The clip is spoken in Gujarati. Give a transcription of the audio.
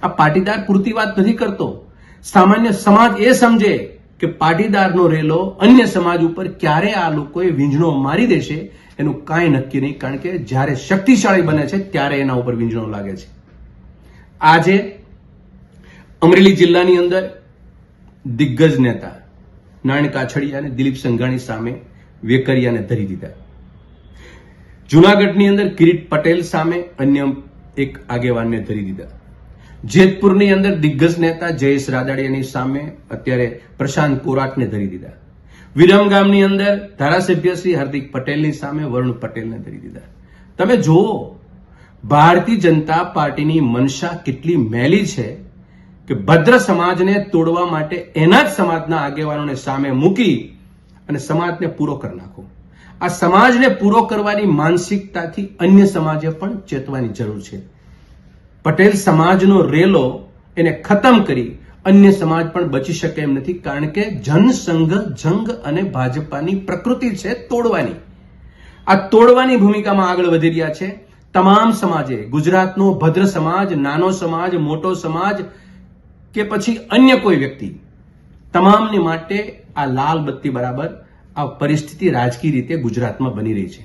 આ પાટીદાર પૂરતી વાત નથી કરતો. સામાન્ય સમાજ એ સમજે કે પાટીદારનો રેલો અન્ય સમાજ ઉપર ક્યારે આ લોકોએ વીંઝણો મારી દેશે એનું કાંઈ નક્કી નહીં, કારણ કે જ્યારે શક્તિશાળી બને છે ત્યારે એના ઉપર વીંઝણો લાગે છે. આજે અમરેલી જિલ્લાની અંદર દિગ્ગજ નેતા નારાયણ કાછડિયા અને દિલીપ સંઘાણી સામે વેકરિયાને ધરી દીધા. જુનાગઢની અંદર કિરીટ પટેલ સામે અન્ય એક આગેવાનને ધરી દીધા. જેતપુરની અંદર દિગ્ગજ નેતા જયેશ રાદડિયાની સામે અત્યારે પ્રશાંત કોરાટને ધરી દીધા. વિરમગામની અંદર ધારાસભ્ય શ્રી હાર્દિક પટેલની સામે વરુણ પટેલને ધરી દીધા. તમે જુઓ ભારતીય જનતા પાર્ટીની મનસા કેટલી મેલી છે કે ભદ્ર સમાજને તોડવા માટે એના જ સમાજના આગેવાનોને સામે મૂકી અને સમાજને પૂરો કરી નાખો. આ સમાજને પૂરો કરવાની માનસિકતાથી અન્ય સમાજે પણ ચેતવાની જરૂર છે. પટેલ સમાજનો રેલો એને ખતમ કરી અન્ય સમાજ પણ બચી શકે એમ નથી, કારણ કે જનસંઘ જંગ અને ભાજપાની પ્રકૃતિ છે તોડવાની. આ તોડવાની ભૂમિકામાં આગળ વધી રહ્યા છે તમામ સમાજે. ગુજરાતનો ભદ્ર સમાજ, નાનો સમાજ, મોટો સમાજ કે પછી અન્ય કોઈ વ્યક્તિ, તમામની માટે આ લાલ બત્તી બરાબર આ પરિસ્થિતિ રાજકીય રીતે ગુજરાતમાં બની રહી છે.